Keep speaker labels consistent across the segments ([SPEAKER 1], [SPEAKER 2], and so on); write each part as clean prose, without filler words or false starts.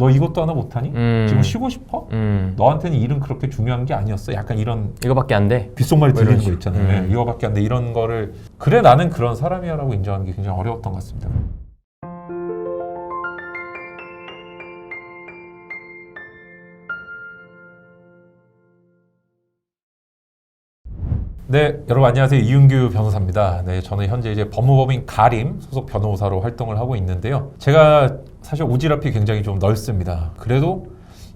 [SPEAKER 1] 너 이것도 하나 못하니? 지금 쉬고 싶어? 너한테는 일은 그렇게 중요한 게 아니었어? 약간 이런
[SPEAKER 2] 이거밖에 안 돼?
[SPEAKER 1] 귓속말 들리는 거 있잖아요. 네, 이거밖에 안 돼. 이런 거를 그래 나는 그런 사람이야 라고 인정하는 게 굉장히 어려웠던 것 같습니다. 네, 여러분 안녕하세요. 이윤규 변호사입니다. 네, 저는 현재 이제 법무법인 가림 소속 변호사로 활동을 하고 있는데요. 제가 사실 오지랖이 굉장히 좀 넓습니다. 그래도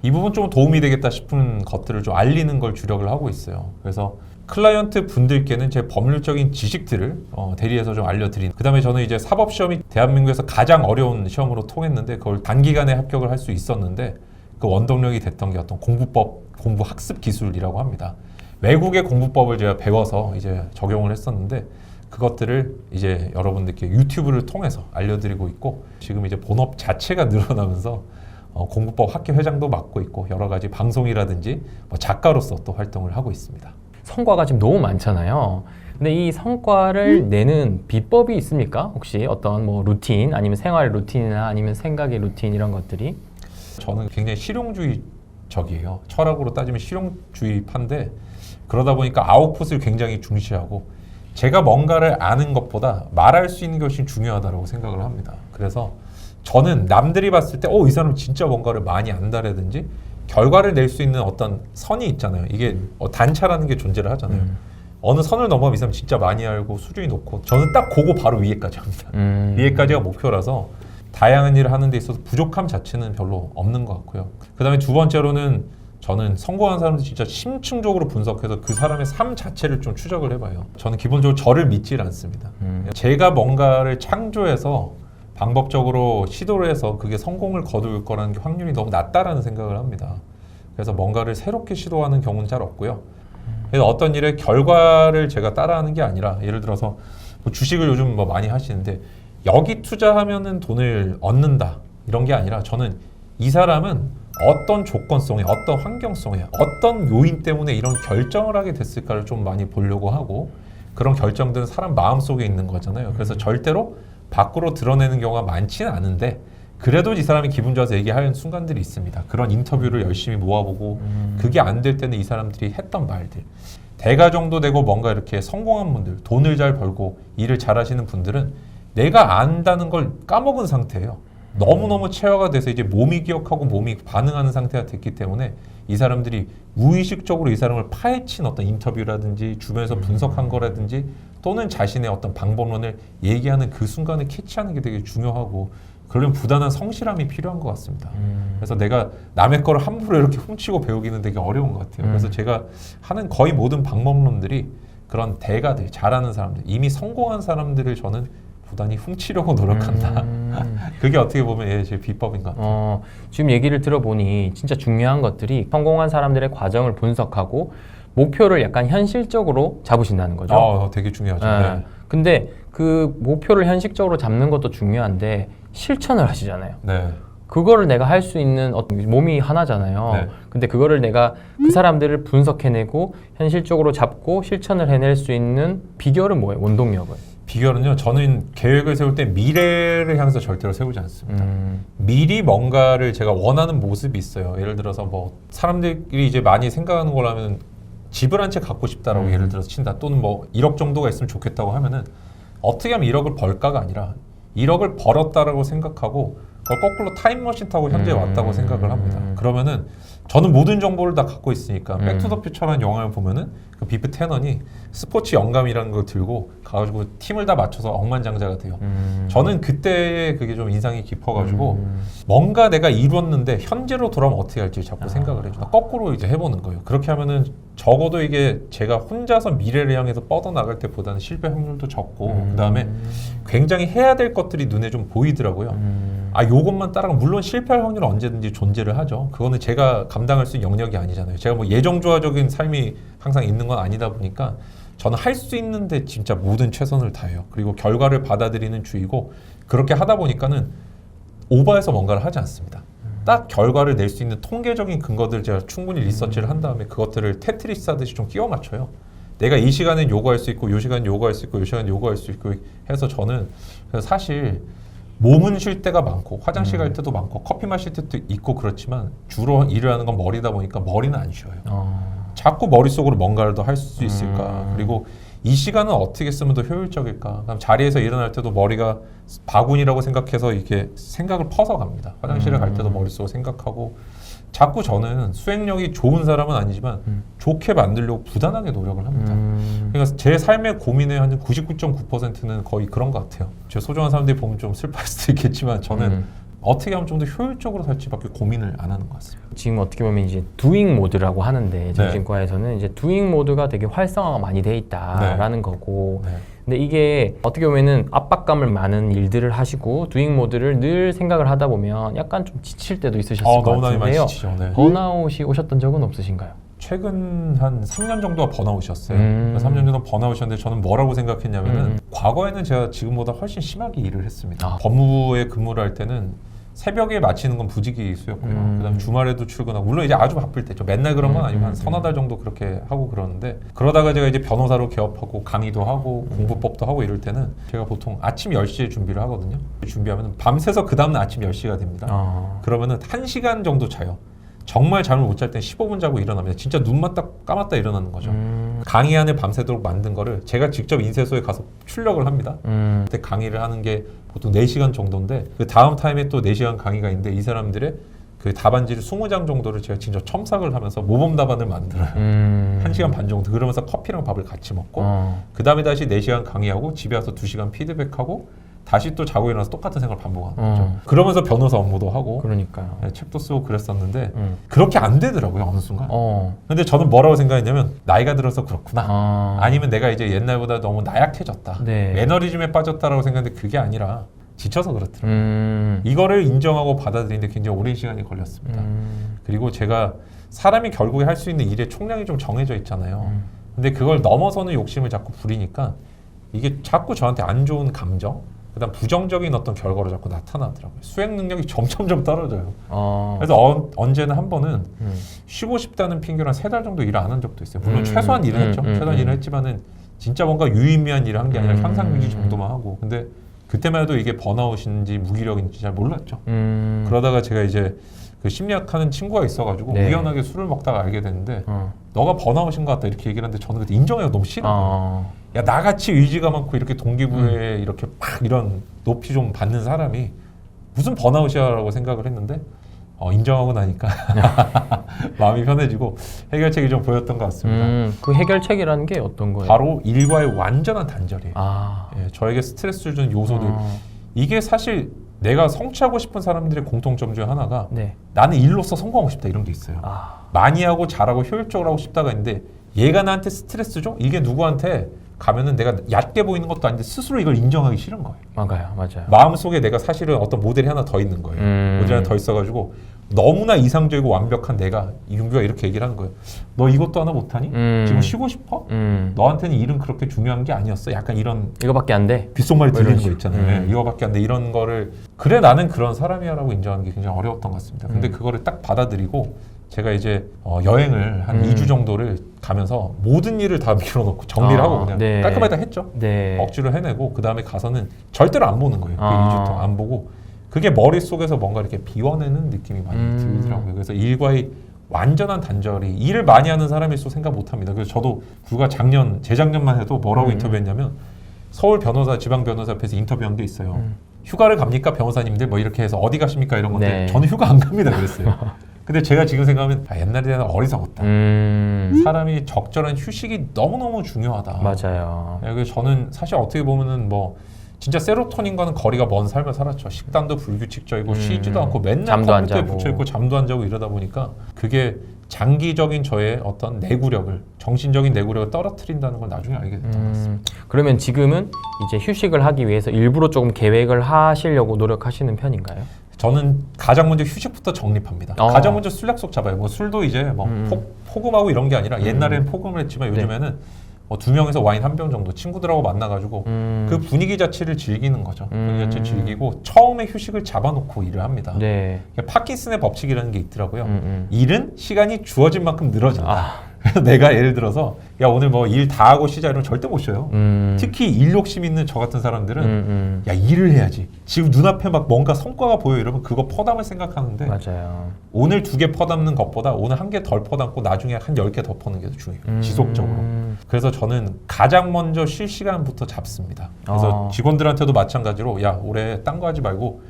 [SPEAKER 1] 이 부분 좀 도움이 되겠다 싶은 것들을 좀 알리는 걸 주력을 하고 있어요. 그래서 클라이언트 분들께는 제 법률적인 지식들을 대리해서 좀 알려드리는. 그 다음에 저는 이제 사법시험이 대한민국에서 가장 어려운 시험으로 통했는데 그걸 단기간에 합격을 할 수 있었는데 그 원동력이 됐던 게 어떤 공부 학습 기술이라고 합니다. 외국의 공부법을 제가 배워서 이제 적용을 했었는데 그것들을 이제 여러분들께 유튜브를 통해서 알려드리고 있고 지금 이제 본업 자체가 늘어나면서 공부법 학회 회장도 맡고 있고 여러 가지 방송이라든지 뭐 작가로서 또 활동을 하고 있습니다.
[SPEAKER 2] 성과가 지금 너무 많잖아요. 근데 이 성과를 내는 비법이 있습니까? 혹시 어떤 뭐 루틴 아니면 생활 루틴이나 아니면 생각의 루틴 이런 것들이?
[SPEAKER 1] 저는 굉장히 실용주의적이에요. 철학으로 따지면 실용주의파인데 그러다 보니까 아웃풋을 굉장히 중시하고 제가 뭔가를 아는 것보다 말할 수 있는 것이 중요하다고 생각을 합니다. 그래서 저는 남들이 봤을 때 이 사람 진짜 뭔가를 많이 안다라든지 결과를 낼 수 있는 어떤 선이 있잖아요. 이게 단차라는 게 존재를 하잖아요. 어느 선을 넘어면 이 사람 진짜 많이 알고 수준이 높고 저는 딱 그거 바로 위에까지 합니다. 위에까지가 목표라서 다양한 일을 하는 데 있어서 부족함 자체는 별로 없는 것 같고요. 그 다음에 두 번째로는 저는 성공한 사람들 진짜 심층적으로 분석해서 그 사람의 삶 자체를 좀 추적을 해봐요. 저는 기본적으로 저를 믿질 않습니다. 제가 뭔가를 창조해서 방법적으로 시도를 해서 그게 성공을 거둘 거라는 게 확률이 너무 낮다라는 생각을 합니다. 그래서 뭔가를 새롭게 시도하는 경우는 잘 없고요. 그래서 어떤 일의 결과를 제가 따라하는 게 아니라 예를 들어서 뭐 주식을 요즘 뭐 많이 하시는데 여기 투자하면은 돈을 얻는다 이런 게 아니라 저는 이 사람은 어떤 조건성에 어떤 환경성에 어떤 요인 때문에 이런 결정을 하게 됐을까를 좀 많이 보려고 하고 그런 결정들은 사람 마음속에 있는 거잖아요. 그래서 절대로 밖으로 드러내는 경우가 많지는 않은데 그래도 이 사람이 기분 좋아서 얘기하는 순간들이 있습니다. 그런 인터뷰를 열심히 모아보고 그게 안 될 때는 이 사람들이 했던 말들 대가 정도 되고 뭔가 이렇게 성공한 분들 돈을 잘 벌고 일을 잘 하시는 분들은 내가 안다는 걸 까먹은 상태예요. 너무너무 체화가 돼서 이제 몸이 기억하고 몸이 반응하는 상태가 됐기 때문에 이 사람들이 무의식적으로 이 사람을 파헤친 어떤 인터뷰라든지 주변에서 분석한 거라든지 또는 자신의 어떤 방법론을 얘기하는 그 순간을 캐치하는 게 되게 중요하고 그러려면 부단한 성실함이 필요한 것 같습니다. 그래서 내가 남의 거를 함부로 이렇게 훔치고 배우기는 되게 어려운 것 같아요. 그래서 제가 하는 거의 모든 방법론들이 그런 대가들, 잘하는 사람들, 이미 성공한 사람들을 저는 부단히 훔치려고 노력한다. 그게 어떻게 보면 제 비법인 것 같아요.
[SPEAKER 2] 지금 얘기를 들어보니 진짜 중요한 것들이 성공한 사람들의 과정을 분석하고 목표를 약간 현실적으로 잡으신다는 거죠.
[SPEAKER 1] 되게 중요하죠.
[SPEAKER 2] 네. 근데 그 목표를 현실적으로 잡는 것도 중요한데 실천을 하시잖아요.
[SPEAKER 1] 네.
[SPEAKER 2] 그거를 내가 할 수 있는 몸이 하나잖아요.
[SPEAKER 1] 네.
[SPEAKER 2] 근데 그거를 내가 그 사람들을 분석해내고 현실적으로 잡고 실천을 해낼 수 있는 비결은 뭐예요? 원동력은? 비결은요.
[SPEAKER 1] 저는 계획을 세울 때 미래를 향해서 절대로 세우지 않습니다. 미리 뭔가를 제가 원하는 모습이 있어요. 예를 들어서 뭐 사람들이 이제 많이 생각하는 거라면 집을 한 채 갖고 싶다라고 예를 들어서 친다. 또는 뭐 1억 정도가 있으면 좋겠다고 하면은 어떻게 하면 1억을 벌까가 아니라 1억을 벌었다라고 생각하고 그걸 거꾸로 타임머신 타고 현재에 왔다고 생각을 합니다. 그러면은 저는 모든 정보를 다 갖고 있으니까 백투더퓨처라는 영화를 보면은 그 비프 테넌이 스포츠 영감이라는 걸 들고 가가지고 팀을 다 맞춰서 억만장자가 돼요. 저는 그때 그게 좀 인상이 깊어가지고 뭔가 내가 이뤘는데 현재로 돌아오면 어떻게 할지 자꾸 생각을 해줘. 거꾸로 이제 해보는 거예요. 그렇게 하면은 적어도 이게 제가 혼자서 미래를 향해서 뻗어나갈 때보다는 실패 확률도 적고 그 다음에 굉장히 해야 될 것들이 눈에 좀 보이더라고요. 요것만 따라가면 물론 실패할 확률은 언제든지 존재를 하죠. 그거는 제가 감당할 수 있는 영역이 아니잖아요. 제가 뭐 예정조화적인 삶이 항상 있는 건 아니다 보니까 저는 할 수 있는데 진짜 모든 최선을 다해요. 그리고 결과를 받아들이는 주의고 그렇게 하다 보니까는 오버해서 뭔가를 하지 않습니다. 딱 결과를 낼 수 있는 통계적인 근거들 제가 충분히 리서치를 한 다음에 그것들을 테트리스 하듯이 좀 끼워 맞춰요. 내가 이 시간엔 요거할 수 있고 이 시간 요거할 수 있고 이 시간 요거할 수 있고 해서 저는 그래서 사실 몸은 쉴 때가 많고 화장실 갈 때도 많고 커피 마실 때도 있고 그렇지만 주로 일을 하는 건 머리다 보니까 머리는 안 쉬어요. 자꾸 머릿속으로 뭔가를 더 할 수 있을까? 그리고 이 시간은 어떻게 쓰면 더 효율적일까? 그럼 자리에서 일어날 때도 머리가 바구니라고 생각해서 이렇게 생각을 퍼서 갑니다. 화장실에 갈 때도 머릿속으로 생각하고 자꾸 저는 수행력이 좋은 사람은 아니지만 좋게 만들려고 부단하게 노력을 합니다. 그러니까 제 삶의 고민의 한 99.9%는 거의 그런 것 같아요. 제 소중한 사람들이 보면 좀 슬퍼할 수도 있겠지만 저는 어떻게 하면 좀 더 효율적으로 살지밖에 고민을 안 하는 것 같습니다.
[SPEAKER 2] 지금 어떻게 보면 이제 두잉 모드라고 하는데 정신과에서는 이제 두잉 모드가 되게 활성화가 많이 돼 있다라는 거고
[SPEAKER 1] 네.
[SPEAKER 2] 근데 이게 어떻게 보면은 압박감을 많은 일들을 하시고 두잉 모드를 늘 생각을 하다 보면 약간 좀 지칠 때도 있으셨을 것
[SPEAKER 1] 너무나 많이
[SPEAKER 2] 같은데요.
[SPEAKER 1] 지치죠. 네.
[SPEAKER 2] 번아웃이 오셨던 적은 없으신가요?
[SPEAKER 1] 최근 한 3년 정도가 번아웃이었어요. 3년 정도 번아웃이었는데 저는 뭐라고 생각했냐면은 과거에는 제가 지금보다 훨씬 심하게 일을 했습니다. 법무부에 근무를 할 때는 새벽에 마치는 건 부지기수였고요. 그다음 주말에도 출근하고 물론 이제 아주 바쁠 때죠. 맨날 그런 건 아니고 한 서너 달 정도 그렇게 하고 그러는데 그러다가 제가 이제 변호사로 개업하고 강의도 하고 공부법도 하고 이럴 때는 제가 보통 아침 10시에 준비를 하거든요. 준비하면 밤새서 그 다음날 아침 10시가 됩니다. 그러면은 1시간 정도 자요. 정말 잠을 못 잘 땐 15분 자고 일어납니다. 진짜 눈만 딱 감았다 일어나는 거죠. 강의 안에 밤새도록 만든 거를 제가 직접 인쇄소에 가서 출력을 합니다. 그때 강의를 하는 게 보통 4시간 정도인데 그 다음 타임에 또 4시간 강의가 있는데 이 사람들의 그 답안지를 20장 정도를 제가 직접 첨삭을 하면서 모범 답안을 만들어요. 1시간 반 정도. 그러면서 커피랑 밥을 같이 먹고 그 다음에 다시 4시간 강의하고 집에 와서 2시간 피드백하고 다시 또 자고 일어나서 똑같은 생각을 반복하는 거죠. 그러면서 변호사 업무도 하고
[SPEAKER 2] 그러니까요.
[SPEAKER 1] 책도 쓰고 그랬었는데 그렇게 안 되더라고요 어느 순간.
[SPEAKER 2] 근데
[SPEAKER 1] 저는 뭐라고 생각했냐면 나이가 들어서 그렇구나. 아니면 내가 이제 옛날보다 너무 나약해졌다.
[SPEAKER 2] 네.
[SPEAKER 1] 매너리즘에 빠졌다라고 생각했는데 그게 아니라 지쳐서 그렇더라고요. 이거를 인정하고 받아들이는데 굉장히 오랜 시간이 걸렸습니다. 그리고 제가 사람이 결국에 할 수 있는 일의 총량이 좀 정해져 있잖아요. 근데 그걸 넘어서는 욕심을 자꾸 부리니까 이게 자꾸 저한테 안 좋은 감정 그다음 부정적인 어떤 결과로 자꾸 나타나더라고요. 수행 능력이 점점점 떨어져요. 그래서 언제는 한 번은 쉬고 싶다는 핑계로 한 3달 정도 일을 안 한 적도 있어요. 물론 최소한 일은 했죠. 최소한 일은 했지만은 진짜 뭔가 유의미한 일을 한 게 아니라 향상 유지 정도만 하고. 근데 그때만 해도 이게 번아웃인지 무기력인지 잘 몰랐죠. 그러다가 제가 이제 그 심리학하는 친구가 있어가지고 우연하게 술을 먹다가 알게 됐는데 너가 번아웃인 것 같다 이렇게 얘기를 하는데 저는 그때 인정하기가 너무 싫은 거예요. 야 나같이 의지가 많고 이렇게 동기부여에 이렇게 막 이런 높이 좀 받는 사람이 무슨 번아웃이야라고 생각을 했는데 인정하고 나니까 마음이 편해지고 해결책이 좀 보였던 것 같습니다.
[SPEAKER 2] 그 해결책이라는 게 어떤 거예요?
[SPEAKER 1] 바로 일과의 완전한 단절이에요.
[SPEAKER 2] 아.
[SPEAKER 1] 예, 저에게 스트레스를 주는 요소들. 이게 사실 내가 성취하고 싶은 사람들의 공통점 중에 하나가
[SPEAKER 2] 네.
[SPEAKER 1] 나는 일로서 성공하고 싶다 이런 게 있어요. 많이 하고 잘하고 효율적으로 하고 싶다가 있는데 얘가 나한테 스트레스 줘? 이게 누구한테 가면은 내가 얕게 보이는 것도 아닌데 스스로 이걸 인정하기 싫은 거예요.
[SPEAKER 2] 맞아요.
[SPEAKER 1] 마음속에 내가 사실은 어떤 모델이 하나 더 있는 거예요. 모델이 하나 더 있어가지고 너무나 이상적이고 완벽한 내가 이윤규가 이렇게 얘기를 하는 거예요. 너 이것도 하나 못하니? 지금 쉬고 싶어? 너한테는 일은 그렇게 중요한 게 아니었어. 약간 이런
[SPEAKER 2] 이거밖에 안 돼?
[SPEAKER 1] 귓속말이 들리는 거 있잖아요. 네, 이거밖에 안 돼. 이런 거를 그래 나는 그런 사람이야 라고 인정하는 게 굉장히 어려웠던 것 같습니다. 근데 그거를 딱 받아들이고 제가 이제 여행을 한 2주 정도를 가면서 모든 일을 다 밀어놓고 정리를 하고 그냥 깔끔하게 다 했죠. 억지로 해내고 그 다음에 가서는 절대로 안 보는 거예요. 그 2주 동안 안 보고 그게 머릿속에서 뭔가 이렇게 비워내는 느낌이 많이 들더라고요. 그래서 일과의 완전한 단절이 일을 많이 하는 사람일수록 생각 못합니다. 그래서 저도 불과 재작년만 해도 뭐라고 인터뷰했냐면 서울 변호사, 지방 변호사 앞에서 인터뷰한 게 있어요. 휴가를 갑니까 변호사님들 뭐 이렇게 해서 어디 가십니까 이런 건데 저는 휴가 안 갑니다 그랬어요. 근데 제가 지금 생각하면 옛날에는 어리석었다. 사람이 적절한 휴식이 너무너무 중요하다.
[SPEAKER 2] 맞아요.
[SPEAKER 1] 그래서 저는 사실 어떻게 보면은 뭐 진짜 세로토닌과는 거리가 먼 삶을 살았죠. 식단도 불규칙적이고 쉬지도 않고 맨날 컴퓨터에 붙여있고 잠도 안 자고 이러다 보니까 그게 장기적인 저의 어떤 내구력을 정신적인 내구력을 떨어뜨린다는 걸 나중에 알게 됐던 것 같습니다.
[SPEAKER 2] 그러면 지금은 이제 휴식을 하기 위해서 일부러 조금 계획을 하시려고 노력하시는 편인가요?
[SPEAKER 1] 저는 가장 먼저 휴식부터 정립합니다. 가장 먼저 술 약속 잡아요. 뭐 술도 이제 뭐 포금하고 이런 게 아니라 옛날에는 포금을 했지만 요즘에는 2명에서 와인 1병 정도 친구들하고 만나가지고 그 분위기 자체를 즐기는 거죠. 분위기 자체를 즐기고 처음에 휴식을 잡아놓고 일을 합니다. 파킨슨의 법칙이라는 게 있더라고요. 일은 시간이 주어진 만큼 늘어진다. 그래서 내가 예를 들어서 야 오늘 뭐 일 다 하고 쉬자 이러면 절대 못 쉬어요. 특히 일 욕심 있는 저 같은 사람들은 야 일을 해야지. 지금 눈앞에 막 뭔가 성과가 보여 이러면 그거 퍼담을 생각하는데
[SPEAKER 2] 맞아요.
[SPEAKER 1] 오늘 2개 퍼담는 것보다 오늘 1개 덜 퍼담고 나중에 한 10개 더 퍼는 게 더 중요해요. 지속적으로. 그래서 저는 가장 먼저 쉴 시간부터 잡습니다. 그래서 직원들한테도 마찬가지로 야 올해 딴 거 하지 말고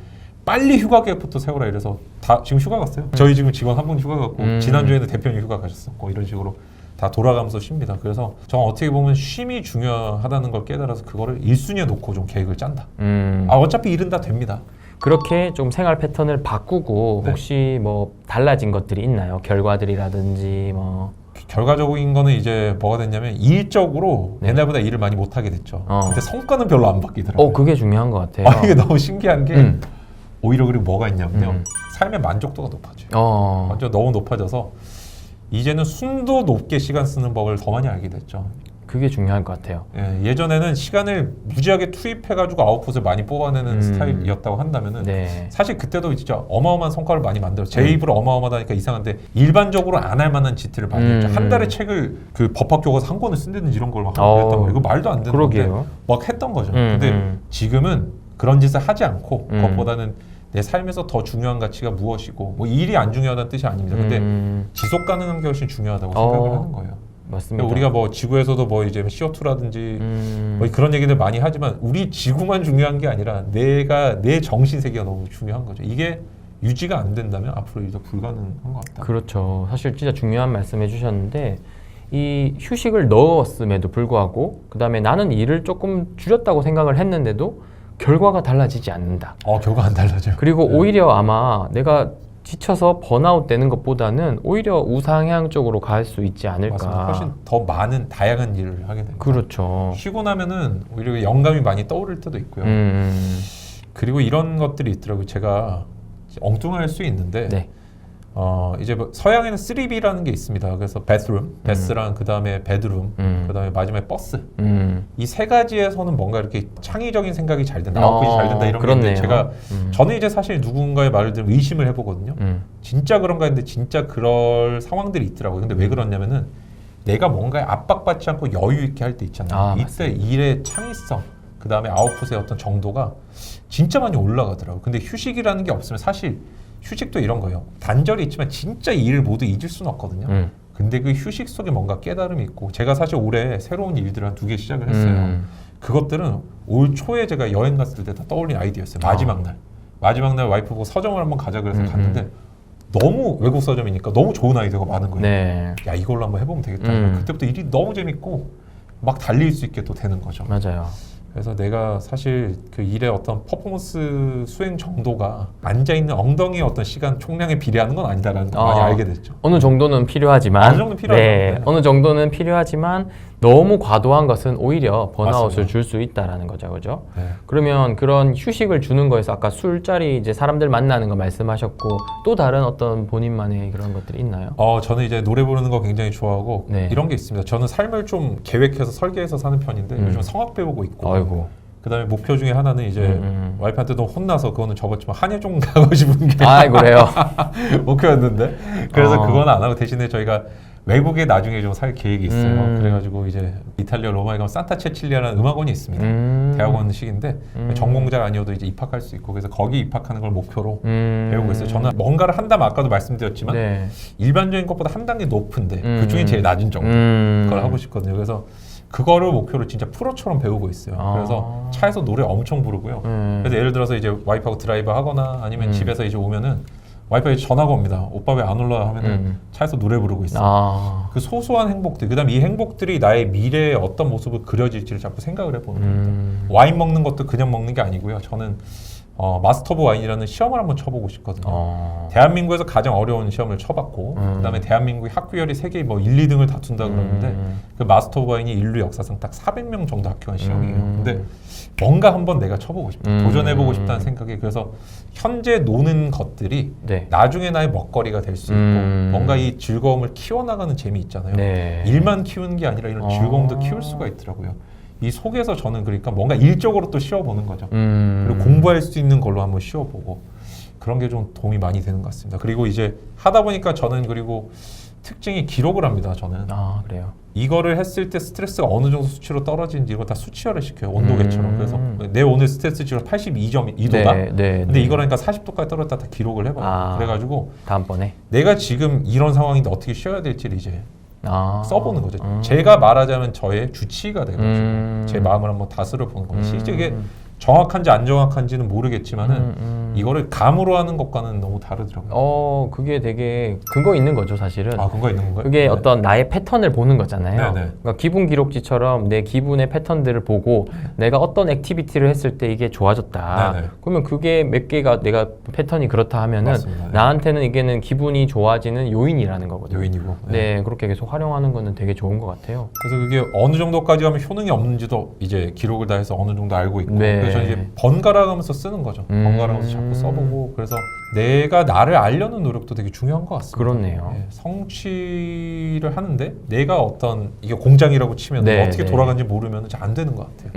[SPEAKER 1] 빨리 휴가 계획부터 세우라 이래서 다 지금 휴가 갔어요. 저희 지금 직원 한 분 휴가 갔고 지난주에는 대표님 휴가 가셨었고 이런 식으로 다 돌아가면서 쉽니다. 그래서 저는 어떻게 보면 쉼이 중요하다는 걸 깨달아서 그거를 1순위에 놓고 좀 계획을 짠다. 어차피 일은 다 됩니다.
[SPEAKER 2] 그렇게 좀 생활 패턴을 바꾸고
[SPEAKER 1] 네.
[SPEAKER 2] 혹시 뭐 달라진 것들이 있나요? 결과들이라든지 뭐.
[SPEAKER 1] 결과적인 거는 이제 뭐가 됐냐면 일적으로
[SPEAKER 2] 네.
[SPEAKER 1] 옛날보다 일을 많이 못 하게 됐죠. 근데 성과는 별로 안 바뀌더라고요.
[SPEAKER 2] 그게 중요한 것 같아요.
[SPEAKER 1] 이게 너무 신기한 게 오히려 그리고 뭐가 있냐면요. 삶의 만족도가 높아져요. 완전 너무 높아져서 이제는 순도 높게 시간 쓰는 법을 더 많이 알게 됐죠.
[SPEAKER 2] 그게 중요할 것 같아요.
[SPEAKER 1] 예전에는 시간을 무지하게 투입해가지고 아웃풋을 많이 뽑아내는 스타일이었다고 한다면은
[SPEAKER 2] 네.
[SPEAKER 1] 사실 그때도 진짜 어마어마한 성과를 많이 만들어요. 제 입으로 어마어마하다니까 이상한데 일반적으로 안 할 만한 짓들을 많이 했죠. 한 달에 책을 그 법학 교과서 한 권을 쓴다든지 이런 걸 막 하고 그랬단 말이에요. 이거 말도 안 되는 건데 막 했던 거죠. 근데 지금은 그런 짓을 하지 않고 그것보다는 내 삶에서 더 중요한 가치가 무엇이고 뭐 일이 안 중요하다는 뜻이 아닙니다. 근데 지속 가능한 게 훨씬 중요하다고 생각을 하는 거예요.
[SPEAKER 2] 맞습니다.
[SPEAKER 1] 우리가 뭐 지구에서도 뭐 이제 CO2라든지 뭐 그런 얘기들 많이 하지만 우리 지구만 중요한 게 아니라 내 정신 세계가 너무 중요한 거죠. 이게 유지가 안 된다면 앞으로 이제 불가능한 것 같다.
[SPEAKER 2] 그렇죠. 사실 진짜 중요한 말씀해 주셨는데 이 휴식을 넣었음에도 불구하고 그 다음에 나는 일을 조금 줄였다고 생각을 했는데도 결과가 달라지지 않는다.
[SPEAKER 1] 결과 안 달라져요.
[SPEAKER 2] 그리고 오히려 아마 내가 지쳐서 번아웃 되는 것보다는 오히려 우상향 쪽으로 갈 수 있지 않을까.
[SPEAKER 1] 맞습니다. 훨씬 더 많은 다양한 일을 하게 됩니다.
[SPEAKER 2] 그렇죠.
[SPEAKER 1] 쉬고 나면은 오히려 영감이 많이 떠오를 때도 있고요. 그리고 이런 것들이 있더라고요. 제가 엉뚱할 수 있는데
[SPEAKER 2] 네.
[SPEAKER 1] 이제 뭐 서양에는 3B라는 게 있습니다. 그래서 bathroom, bath랑 그 다음에 bedroom, 그 다음에 마지막에 버스. 이 세 가지에서는 뭔가 이렇게 창의적인 생각이 잘 된다, 아웃풋이 잘 된다 이런 게 있는데 제가 저는 이제 사실 누군가의 말을 들으면 의심을 해보거든요. 진짜 그런가 했는데 진짜 그럴 상황들이 있더라고요. 근데 왜 그러냐면은 내가 뭔가에 압박받지 않고 여유 있게 할 때 있잖아요. 이때 일의 창의성, 그 다음에 아웃풋의 어떤 정도가 진짜 많이 올라가더라고요. 근데 휴식이라는 게 없으면 사실 휴식도 이런 거예요. 단절이 있지만 진짜 이 일을 모두 잊을 수는 없거든요. 근데 그 휴식 속에 뭔가 깨달음이 있고 제가 사실 올해 새로운 일들을 한 2개 시작을 했어요. 그것들은 올 초에 제가 여행 갔을 때 다 떠올린 아이디어였어요. 마지막 날 와이프 보고 서점을 한번 가자 그래서 갔는데 너무 외국 서점이니까 너무 좋은 아이디어가 많은 거예요.
[SPEAKER 2] 네.
[SPEAKER 1] 야 이걸로 한번 해보면 되겠다. 그때부터 일이 너무 재밌고 막 달릴 수 있게 또 되는 거죠.
[SPEAKER 2] 맞아요.
[SPEAKER 1] 그래서 내가 사실 그 일의 어떤 퍼포먼스 수행 정도가 앉아있는 엉덩이의 어떤 시간 총량에 비례하는 건 아니다라는 걸 많이 알게 됐죠.
[SPEAKER 2] 어느 정도는 필요하지만
[SPEAKER 1] 어느 정도는 필요하죠. 네.
[SPEAKER 2] 어느 정도는 필요하지만 너무 과도한 것은 오히려 번아웃을
[SPEAKER 1] 맞습니다.
[SPEAKER 2] 줄 수 있다라는 거죠, 그죠?
[SPEAKER 1] 네.
[SPEAKER 2] 그러면 그런 휴식을 주는 거에서 아까 술자리 이제 사람들 만나는 거 말씀하셨고 또 다른 어떤 본인만의 그런 것들이 있나요?
[SPEAKER 1] 저는 이제 노래 부르는 거 굉장히 좋아하고
[SPEAKER 2] 네.
[SPEAKER 1] 이런 게 있습니다. 저는 삶을 좀 계획해서 설계해서 사는 편인데 요즘 성악 배우고 있고
[SPEAKER 2] 아이고.
[SPEAKER 1] 그다음에 목표 중에 하나는 이제 와이프한테 너무 혼나서 그거는 접었지만 한예종 가고 싶은 게
[SPEAKER 2] 그래요?
[SPEAKER 1] 목표였는데 그래서 그건 안 하고 대신에 저희가 외국에 나중에 좀 살 계획이 있어요. 그래가지고 이제 이탈리아 로마에 가면 산타 체칠리아라는 음악원이 있습니다. 대학원식인데 전공자가 아니어도 이제 입학할 수 있고 그래서 거기 입학하는 걸 목표로 배우고 있어요. 저는 뭔가를 한다면 아까도 말씀드렸지만
[SPEAKER 2] 네.
[SPEAKER 1] 일반적인 것보다 한 단계 높은데 그 중에 제일 낮은 정도 그걸 하고 싶거든요. 그래서 그거를 목표로 진짜 프로처럼 배우고 있어요. 그래서 차에서 노래 엄청 부르고요. 그래서 예를 들어서 이제 와이프하고 드라이브 하거나 아니면 집에서 이제 오면은 와이프가 이제 전화가 옵니다. 오빠 왜 안 올라 하면은 차에서 노래 부르고 있어요. 그 소소한 행복들, 그다음에 이 행복들이 나의 미래의 어떤 모습을 그려질지를 자꾸 생각을 해보는 겁니다. 와인 먹는 것도 그냥 먹는 게 아니고요. 저는 마스터 오브 와인이라는 시험을 한번 쳐보고 싶거든요. 대한민국에서 가장 어려운 시험을 쳐봤고 그다음에 대한민국의 학교열이 세계 뭐 1, 2등을 다툰다 그러는데 그 마스터 오브 와인이 인류 역사상 딱 400명 정도 합격한 시험이에요. 근데 뭔가 한번 내가 쳐보고 싶다. 도전해보고 싶다는 생각에 그래서 현재 노는 것들이
[SPEAKER 2] 네.
[SPEAKER 1] 나중에 나의 먹거리가 될 수 있고 뭔가 이 즐거움을 키워나가는 재미 있잖아요.
[SPEAKER 2] 네.
[SPEAKER 1] 일만 키우는 게 아니라 이런 즐거움도 키울 수가 있더라고요. 이 속에서 저는 그러니까 뭔가 일적으로 또 쉬어보는 거죠. 그리고 공부할 수 있는 걸로 한번 쉬어보고 그런 게 좀 도움이 많이 되는 것 같습니다. 그리고 이제 하다 보니까 저는 그리고 특징이 기록을 합니다. 저는
[SPEAKER 2] 아 그래요.
[SPEAKER 1] 이거를 했을 때 스트레스가 어느 정도 수치로 떨어지는지 이거 다 수치화를 시켜요. 온도계처럼. 그래서 내 오늘 스트레스 지수 82.2도다. 근데 이거라니까 40도까지 떨어졌다 다 기록을 해봐요.
[SPEAKER 2] 아.
[SPEAKER 1] 그래가지고
[SPEAKER 2] 다음번에
[SPEAKER 1] 내가 지금 이런 상황인데 어떻게 쉬어야 될지를 이제 써보는 거죠.
[SPEAKER 2] 음.
[SPEAKER 1] 제가 말하자면 저의 주치의가 돼가지고 제 마음을 한번 다스려 보는 겁니다. 실제 이게 정확한지 안 정확한지는 모르겠지만은 이거를 감으로 하는 것과는 너무 다르더라고요.
[SPEAKER 2] 그게 되게 근거 있는 거죠, 사실은.
[SPEAKER 1] 아, 근거 있는 건가요?
[SPEAKER 2] 그게
[SPEAKER 1] 네.
[SPEAKER 2] 어떤 나의 패턴을 보는 거잖아요.
[SPEAKER 1] 네네.
[SPEAKER 2] 그러니까 기분 기록지처럼 내 기분의 패턴들을 보고 내가 어떤 액티비티를 했을 때 이게 좋아졌다.
[SPEAKER 1] 네네.
[SPEAKER 2] 그러면 그게 몇 개가 내가 패턴이 그렇다 하면은
[SPEAKER 1] 맞습니다. 네.
[SPEAKER 2] 나한테는 이게는 기분이 좋아지는 요인이라는 거거든요.
[SPEAKER 1] 요인이고.
[SPEAKER 2] 네, 그렇게 계속 활용하는 거는 되게 좋은 것 같아요.
[SPEAKER 1] 그래서 그게 어느 정도까지 하면 효능이 없는지도 이제 기록을 다 해서 어느 정도 알고 있고
[SPEAKER 2] 네.
[SPEAKER 1] 그래서 저는 이제 번갈아가면서 쓰는 거죠. 번갈아가면서 자꾸 써보고 그래서 내가 나를 알려는 노력도 되게 중요한 것 같습니다.
[SPEAKER 2] 그렇네요.
[SPEAKER 1] 네, 성취를 하는데 내가 어떤 이게 공장이라고 치면
[SPEAKER 2] 네,
[SPEAKER 1] 어떻게
[SPEAKER 2] 네.
[SPEAKER 1] 돌아가는지 모르면 잘 안 되는 것 같아요.